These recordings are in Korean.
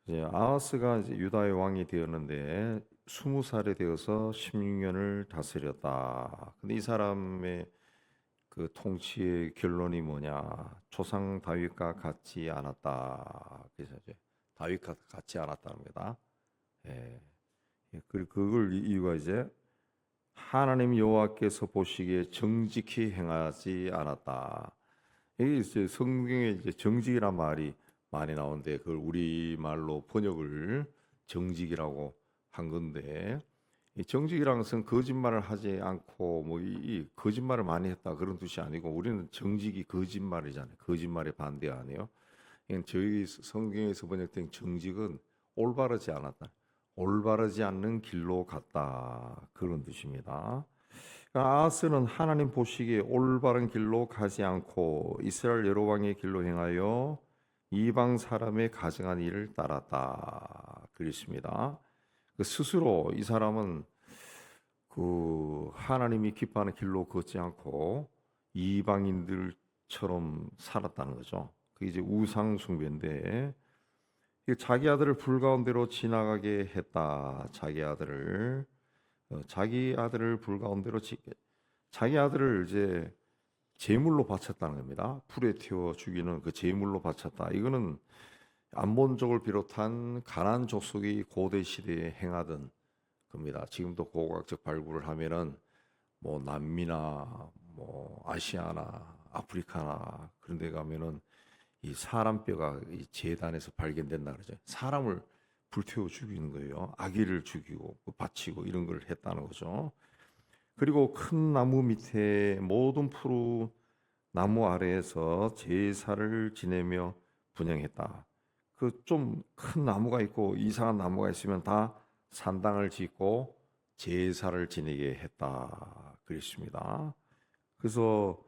이제 아하스가 이제 유다의 왕이 되었는데 20살이 되어서 16년을 다스렸다. 근데 이 사람의 그 통치의 결론이 뭐냐? 조상 다윗과 같지 않았다. 그래서 이제 다윗과 같지 않았다는 거다. 예. 그리고 그걸 이유가 이제 하나님 여호와께서 보시기에 정직히 행하지 않았다. 이게 이제 성경에 이제 정직이란 말이 많이 나오는데 그걸 우리말로 번역을 정직이라고 한 건데 이 정직이라는 것은 거짓말을 하지 않고 뭐 이 거짓말을 많이 했다 그런 뜻이 아니고 우리는 정직이 거짓말이잖아요. 거짓말의 반대 아니에요. 이건 저희 성경에서 번역된 정직은 올바르지 않았다. 올바르지 않는 길로 갔다 그런 뜻입니다. 그러니까 아하스는 하나님 보시기에 올바른 길로 가지 않고 이스라엘 여러 왕의 길로 행하여 이방 사람의 가증한 일을 따랐다 그랬습니다. 그 스스로 이 사람은 그 하나님이 기뻐하는 길로 걷지 않고 이방인들처럼 살았다는 거죠. 그게 이제 우상 숭배인데 자기 아들을 불 가운데로 지나가게 했다. 자기 아들을 불 가운데로 자기 아들을 이제 제물로 바쳤다는 겁니다. 불에 태워 죽이는 그 제물로 바쳤다. 이거는 안본족을 비롯한 가나안 족속이 고대 시대에 행하던 겁니다. 지금도 고고학적 발굴을 하면은 뭐 남미나 뭐 아시아나 아프리카나 그런 데 가면은 이 사람 뼈가 이 제단에서 발견된다 그러죠. 사람을 불태워 죽이는 거예요. 아기를 죽이고 바치고 이런 걸 했다는 거죠. 그리고 큰 나무 밑에 모든 푸른 나무 아래에서 제사를 지내며 분향했다. 그 좀 큰 나무가 있고 이상한 나무가 있으면 다 산당을 짓고 제사를 지내게 했다. 그랬습니다. 그래서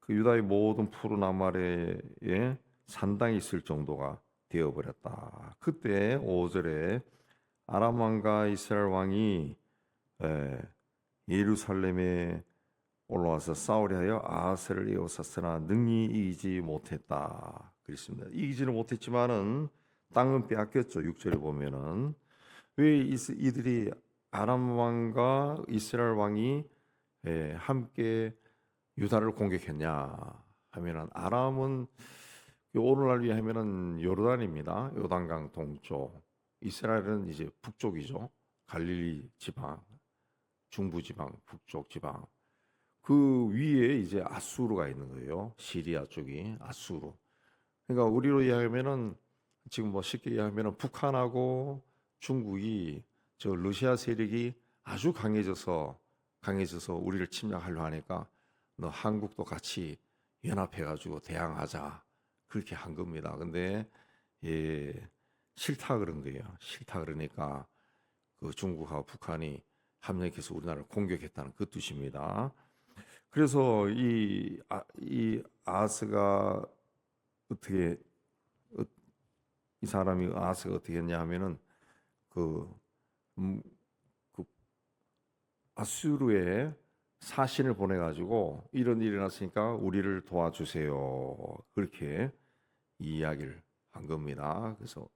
그 유다의 모든 푸른 나무 아래에 산당이 있을 정도가 되어버렸다. 그때 5절에 아람 왕과 이스라엘 왕이 예, 예루살렘에 올라와서 싸우려 하여 아하스를 에워쌌으나 능히 이기지 못했다. 그랬습니다. 이기지는 못했지만은 땅은 빼앗겼죠. 6절에 보면은 왜 이들이 아람 왕과 이스라엘 왕이 함께 유다를 공격했냐 하면은 아람은 오늘날 위하면은 요르단입니다. 요단강 동쪽. 이스라엘은 이제 북쪽이죠. 갈릴리 지방, 중부 지방, 북쪽 지방. 그 위에 이제 아수르가 있는 거예요. 시리아 쪽이 아수르. 그러니까 우리로 이야기하면은 지금 뭐 쉽게 이야기하면은 북한하고 중국이 저 러시아 세력이 아주 강해져서 우리를 침략하려 하니까 너 한국도 같이 연합해 가지고 대항하자. 그렇게 한 겁니다. 근데 예, 싫다 그런 거예요. 싫다 그러니까 그 중국하고 북한이 합력해서 우리나라를 공격했다는 그 뜻입니다. 그래서 이 아스가 어떻게 어, 이 사람이 아스가 어떻게 했냐 하면은 그, 음, 그 아수르에 사신을 보내 가지고 이런 일이 났으니까 우리를 도와주세요. 그렇게 이야기를 한 겁니다. 그래서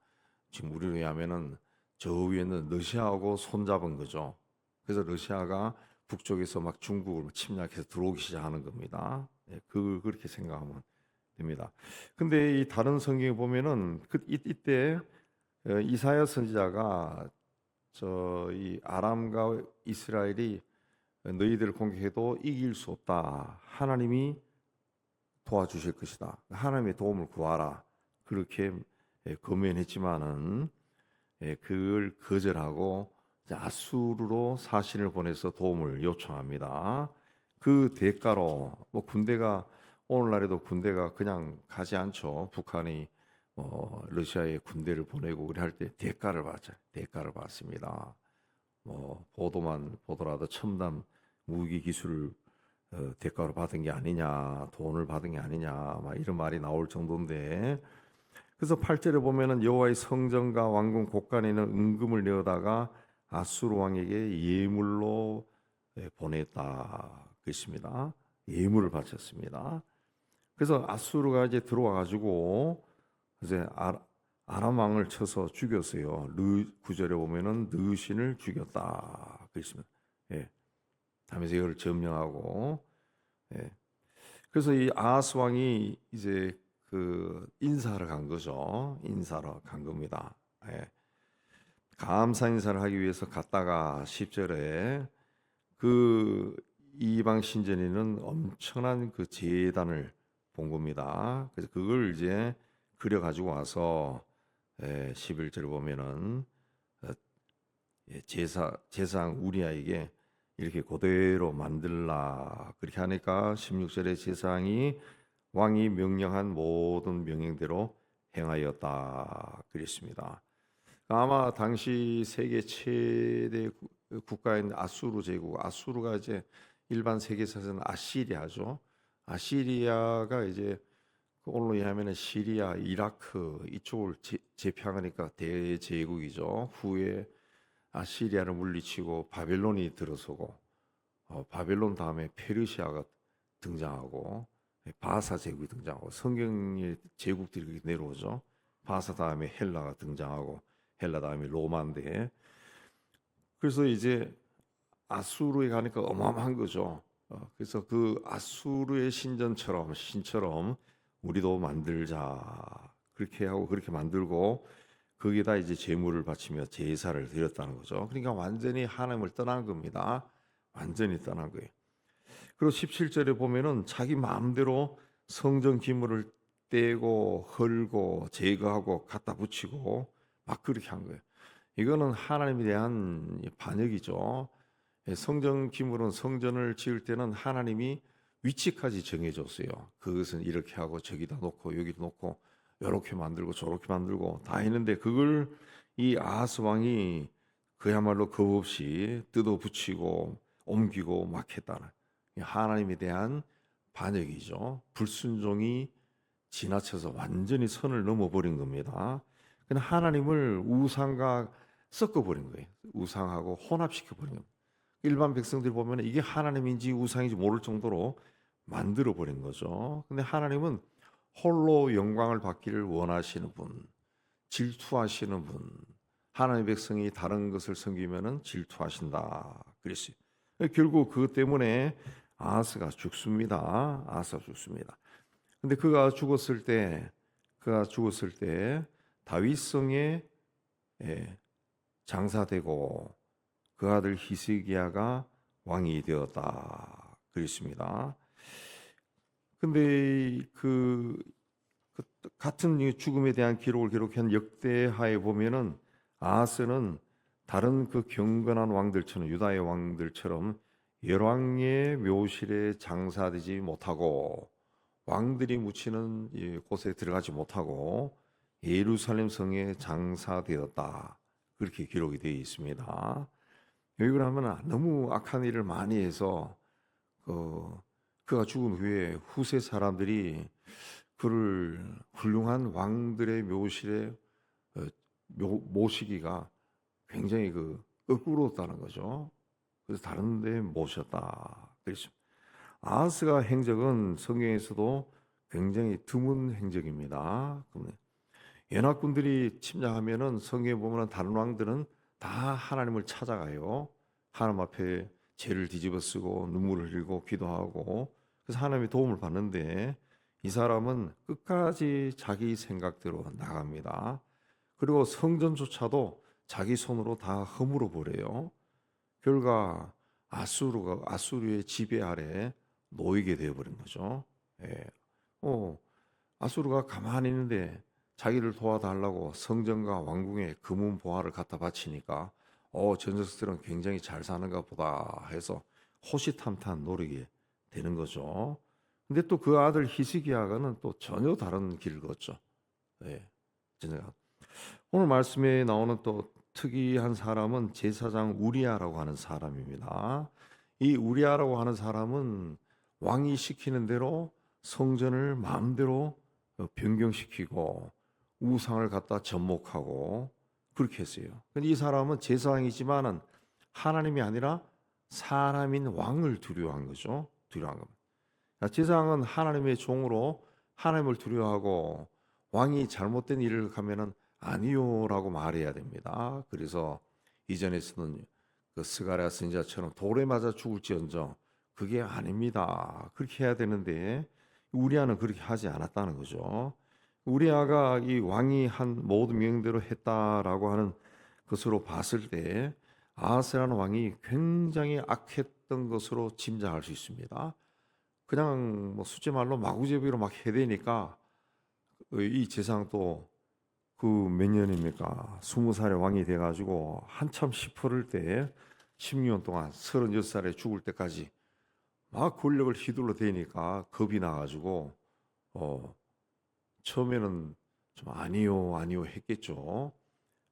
지금 우리로 하면은 저 위에는 러시아하고 손잡은 거죠. 그래서 러시아가 북쪽에서 막 중국을 침략해서 들어오기 시작하는 겁니다. 예, 그렇게 생각하면 됩니다. 근데 이 다른 성경에 보면은 이때 이사야 선지자가 저 이 아람과 이스라엘이 너희들을 공격해도 이길 수 없다. 하나님이 도와주실 것이다. 하나님의 도움을 구하라. 그렇게 금연했지만은 그걸 거절하고 아수르로 사신을 보내서 도움을 요청합니다. 그 대가로 뭐 군대가 오늘날에도 군대가 그냥 가지 않죠. 북한이 러시아에 군대를 보내고 그래 할 때 대가를 받죠. 대가를 받습니다. 뭐 보도만 보더라도 첨단 무기 기술을 대가로 받은 게 아니냐, 돈을 받은 게 아니냐, 막 이런 말이 나올 정도인데 그래서 8절에 보면은 여호와의 성전과 왕궁 곳간에 있는 은금을 내어다가 아수르 왕에게 예물로 보냈다 그랬습니다. 예물을 바쳤습니다. 그래서 아수르가 이제 들어와 가지고 이제 아람 왕을 쳐서 죽였어요. 9절에 보면은 느신을 죽였다 그랬습니다. 예. 하면서 이걸 점령하고, 예. 그래서 이 아하스 왕이 이제 그 인사를 간 거죠. 인사로 간 겁니다. 예. 감사 인사를 하기 위해서 갔다가 10절에 그 이방 신전에는 엄청난 그 제단을 본 겁니다. 그래서 그걸 이제 그려 가지고 와서 11절을 보면은 어, 제사장 우리아에게 이렇게 그대로 만들라 그렇게 하니까 16절에 제사장이 왕이 명령한 모든 명령대로 행하였다 그랬습니다. 아마 당시 세계 최대 국가인 아수르 제국, 아수르가 이제 일반 세계사에서는 아시리아죠. 아시리아가 이제 오늘로 인하면 시리아, 이라크 이쪽을 제패하니까 대제국이죠. 후에 아시리아를 물리치고 바벨론이 들어서고 바벨론 다음에 페르시아가 등장하고 바사 제국이 등장하고 성경의 제국들이 내려오죠. 바사 다음에 헬라가 등장하고 헬라 다음에 로마인데 그래서 이제 아수르에 가니까 어마어마한 거죠. 그래서 그 아수르의 신처럼 우리도 만들자 그렇게 하고 그렇게 만들고 거기다 이제 제물을 바치며 제사를 드렸다는 거죠. 그러니까 완전히 하나님을 떠난 겁니다. 완전히 떠난 거예요. 그리고 17절에 보면은 자기 마음대로 성전 기물을 떼고 헐고 제거하고 갖다 붙이고 막 그렇게 한 거예요. 이거는 하나님에 대한 반역이죠. 성전 기물은 성전을 지을 때는 하나님이 위치까지 정해줬어요. 그것은 이렇게 하고 저기다 놓고 여기다 놓고 이렇게 만들고 저렇게 만들고 다 했는데 그걸 이 아하스 왕이 그야말로 겁 없이 뜯어 붙이고 옮기고 막 했다는 하나님에 대한 반역이죠. 불순종이 지나쳐서 완전히 선을 넘어버린 겁니다. 그냥 하나님을 우상과 섞어버린 거예요. 우상하고 혼합시켜버린 겁니다. 일반 백성들이 보면 이게 하나님인지 우상인지 모를 정도로 만들어버린 거죠. 근데 하나님은 홀로 영광을 받기를 원하시는 분, 질투하시는 분, 하나님의 백성이 다른 것을 섬기면은 질투하신다 그랬어요. 결국 그것 때문에 아하스가 죽습니다. 아하스가 죽습니다. 근데 그가 죽었을 때 다윗성에 장사되고 그 아들 히스기야가 왕이 되었다 그랬습니다. 근데 그 같은 죽음에 대한 기록을 기록한 역대하에 보면은 아하스는 다른 그 경건한 왕들처럼 유다의 왕들처럼 열왕의 묘실에 장사되지 못하고 왕들이 묻히는 곳에 들어가지 못하고 예루살렘 성에 장사되었다 그렇게 기록이 되어 있습니다. 여기 그러면 너무 악한 일을 많이 해서 그가 죽은 후에 후세 사람들이 그를 훌륭한 왕들의 묘실에 모시기가 굉장히 거꾸로웠다는 거죠. 그래서 다른 데 모셨다 그랬습니다. 아하스가 행적은 성경에서도 굉장히 드문 행적입니다. 연합군들이 침략하면은 성경에 보면 다른 왕들은 다 하나님을 찾아가요. 하나님 앞에 죄를 뒤집어쓰고 눈물을 흘리고 기도하고 그래서 하나님의 도움을 받는데 이 사람은 끝까지 자기 생각대로 나갑니다. 그리고 성전조차도 자기 손으로 다 허물어 버려요. 결과 아수르의 지배 아래 놓이게 되어버린 거죠. 예. 아수르가 가만히 있는데 자기를 도와달라고 성전과 왕궁의 금은 보화를 갖다 바치니까 저 녀석들은 굉장히 잘 사는가 보다 해서 호시탐탐 노리게 되는 거죠. 근데 또 그 아들 히스기야가는 또 전혀 다른 길을 걷죠. 예. 오늘 말씀에 나오는 또 특이한 사람은 제사장 우리아라고 하는 사람입니다. 이 우리아라고 하는 사람은 왕이 시키는 대로 성전을 마음대로 변경시키고 우상을 갖다 접목하고 그렇게 했어요. 근데 이 사람은 제사장이지만은 하나님이 아니라 사람인 왕을 두려워한 거죠. 두려워한 겁니다. 제사장은 하나님의 종으로 하나님을 두려워하고 왕이 잘못된 일을 하면은 아니요라고 말해야 됩니다. 그래서 이전에 쓰는 그 스가랴 선지자처럼 돌에 맞아 죽을지언정 그게 아닙니다. 그렇게 해야 되는데 우리아는 그렇게 하지 않았다는 거죠. 우리아가 이 왕이 한 모든 명령대로 했다라고 하는 것으로 봤을 때 아하스라는 왕이 굉장히 악했던 것으로 짐작할 수 있습니다. 그냥 뭐 수지 말로 마구제비로 막 해대니까 이 재상도 그 몇 년입니까? 20살에 왕이 돼가지고 한참 시퍼럴 때 16년 동안 36살에 죽을 때까지 막 권력을 휘둘러 대니까 겁이 나가지고 어 처음에는 좀 아니요 아니요 했겠죠.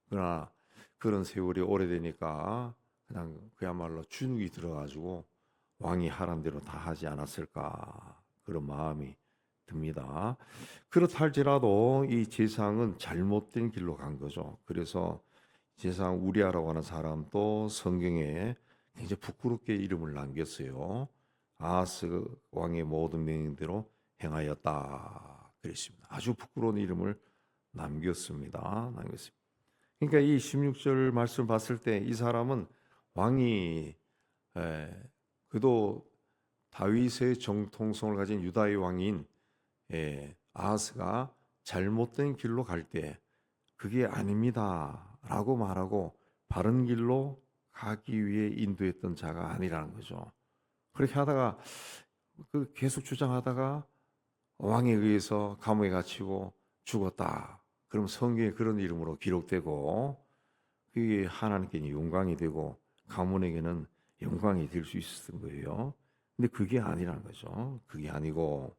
그러나 그런 세월이 오래되니까 그냥 그야말로 주눅이 들어가지고 왕이 하란 대로 다 하지 않았을까 그런 마음이 듭니다. 그렇다 할지라도 이 제사장은 잘못된 길로 간 거죠. 그래서 제사장 우리아라고 하는 사람도 성경에 굉장히 부끄럽게 이름을 남겼어요. 아하스 왕의 모든 명령대로 행하였다 그랬습니다. 아주 부끄러운 이름을 남겼습니다. 그러니까 이 16절 말씀 봤을 때 이 사람은 왕이 그도 다윗의 정통성을 가진 유다의 왕인 아하스가 잘못된 길로 갈 때 그게 아닙니다라고 말하고 바른 길로 가기 위해 인도했던 자가 아니라는 거죠. 그렇게 하다가 그 계속 주장하다가 왕에 의해서 감옥에 갇히고 죽었다. 그럼 성경에 그런 이름으로 기록되고 그게 하나님께는 영광이 되고 가문에게는 영광이 될 수 있었던 거예요. 근데 그게 아니라는 거죠. 그게 아니고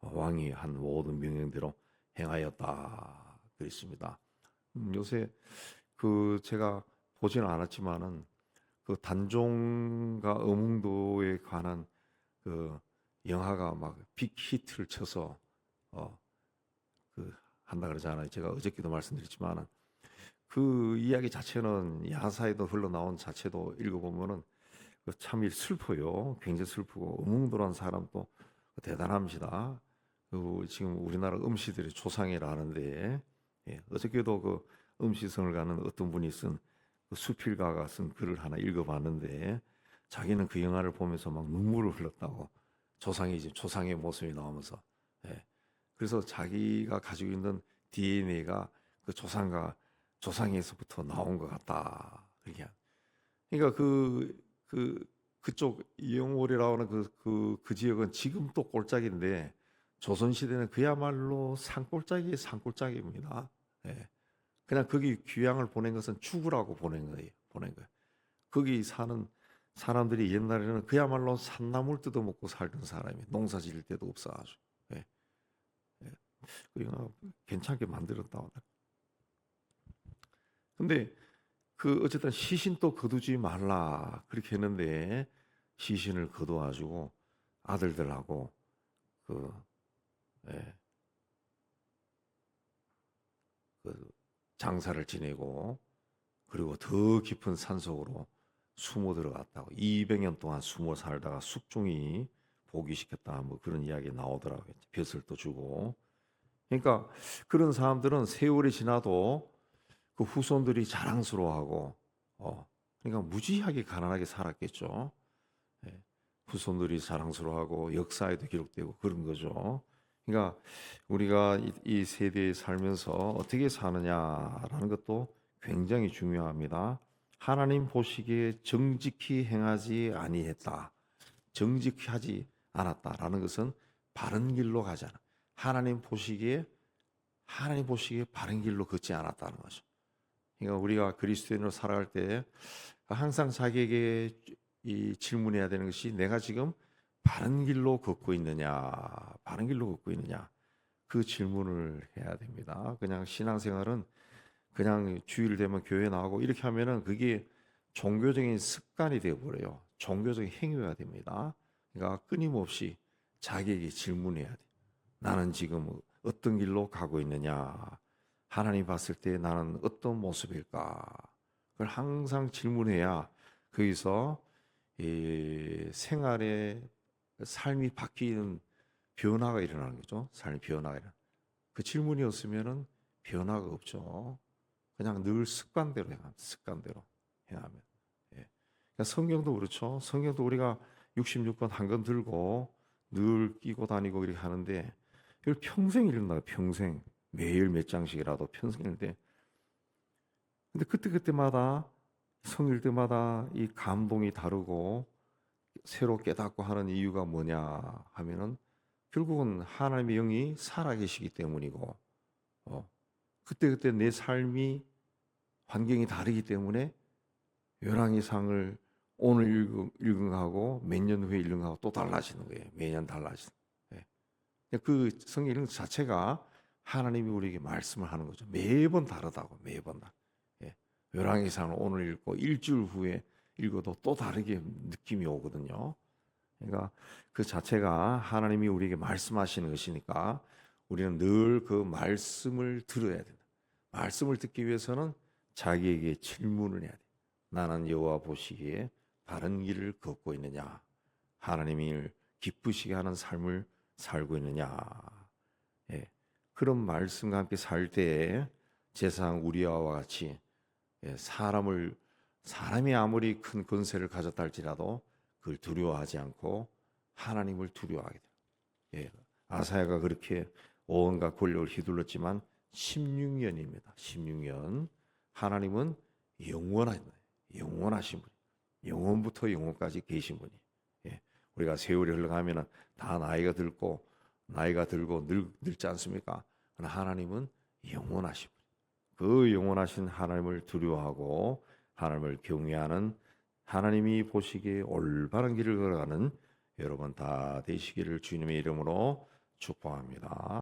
왕이 한 모든 명령대로 행하였다 그랬습니다. 요새 그 제가 보지는 않았지만은 그 단종과 어몽도에 관한 그 영화가 막 빅히트를 쳐서 그 한다 그러잖아요. 제가 어저께도 말씀드렸지만은 그 이야기 자체는 야사에도 흘러나온 자체도 읽어보면은 참 슬퍼요. 굉장히 슬프고 어몽도란 사람도 대단합니다. 그 지금 우리나라 음시들의 조상이라는데 어저께도 그 음시성을 가는 어떤 분이 쓴 그 수필가가 쓴 글을 하나 읽어봤는데 자기는 그 영화를 보면서 막 눈물을 흘렸다고 조상이 이제 조상의 모습이 나오면서 그래서 자기가 가지고 있는 DNA가 그 조상에서부터 나온 것 같다. 그러니까 그쪽 이영월이라고 하는 그 지역은 지금 또 꼴짝인데 조선시대는 그야말로 산골짜기의 산골짜기입니다. 그냥 거기 귀향을 보낸 것은 죽으라고 보낸 거예요. 거기 사는 사람들이 옛날에는 그야말로 산나물 뜯어먹고 살던 사람이 농사 지을 데도 없어가지고. 그 영화 괜찮게 만들었다. 근데 그 어쨌든 시신도 거두지 말라 그렇게 했는데 시신을 거둬가지고 아들들하고 그, 예, 그 장사를 지내고 그리고 더 깊은 산속으로 숨어 들어갔다고 200년 동안 숨어 살다가 숙종이 포기시켰다 뭐 그런 이야기 나오더라고요. 벼슬 도 주고. 그러니까 그런 사람들은 세월이 지나도 그 후손들이 자랑스러워하고 그러니까 무지하게 가난하게 살았겠죠. 예, 후손들이 자랑스러워하고 역사에도 기록되고 그런 거죠. 그러니까 우리가 이 세대에 살면서 어떻게 사느냐라는 것도 굉장히 중요합니다. 하나님 보시기에 정직히 행하지 아니했다. 정직히 하지 않았다라는 것은 바른 길로 가잖아. 하나님 보시기에 바른 길로 걷지 않았다는 거죠. 그러니까 우리가 그리스도인으로 살아갈 때 항상 자기에게 이 질문해야 되는 것이 내가 지금 바른 길로 걷고 있느냐, 바른 길로 걷고 있느냐 그 질문을 해야 됩니다. 그냥 신앙생활은 그냥 주일 되면 교회 나가고 이렇게 하면은 그게 종교적인 습관이 되어버려요. 종교적인 행위가 됩니다. 그러니까 끊임없이 자기에게 질문해야 돼. 나는 지금 어떤 길로 가고 있느냐? 하나님 봤을 때 나는 어떤 모습일까? 그걸 항상 질문해야 거기서 이 생활의 삶이 바뀌는 변화가 일어나는 거죠. 삶의 변화가 일어나. 그 질문이 없으면은 변화가 없죠. 그냥 늘 습관대로 행하면, 습관대로 행하면. 예. 그러니까 성경도 그렇죠. 성경도 우리가 66권 한 권 들고 늘 끼고 다니고 이렇게 하는데 이걸 평생 읽는다. 평생 매일 몇 장씩이라도 평생 읽는데, 근데 그때마다 성일 때마다 이 감동이 다르고 새로 깨닫고 하는 이유가 뭐냐 하면은 결국은 하나님의 영이 살아계시기 때문이고, 그때 내 삶이 환경이 다르기 때문에 열왕기상을 오늘 읽은 거하고 몇 년 후에 읽은 거하고 또 달라지는 거예요. 매년 달라지는. 예. 그 성경 읽는 자체가 하나님이 우리에게 말씀을 하는 거죠. 매번 다르다고, 매번 다. 예. 열왕기상을 오늘 읽고 일주일 후에 읽어도 또 다르게 느낌이 오거든요. 그러니까 그 자체가 하나님이 우리에게 말씀하시는 것이니까 우리는 늘 그 말씀을 들어야 된다. 말씀을 듣기 위해서는 자기에게 질문을 해야 돼. 나는 여호와 보시기에 바른 길을 걷고 있느냐? 하나님을 기쁘시게 하는 삶을 살고 있느냐? 예. 그런 말씀과 함께 살 때에 세상 우리와 같이, 예, 사람이 아무리 큰 권세를 가졌다 할지라도 그걸 두려워하지 않고 하나님을 두려워하게 돼요. 예. 아사야가 그렇게 온갖 권력을 휘둘렀지만 16년입니다. 16년. 하나님은 영원하신 분, 영원부터 영원까지 계신 분이. 예. 우리가 세월이 흘러가면은 다 나이가 들고 늙지 않습니까? 그러나 하나님은 영원하신 분. 그 영원하신 하나님을 두려워하고 하나님을 경외하는, 하나님이 보시기에 올바른 길을 걸어가는 여러분 다 되시기를 주님의 이름으로 축복합니다.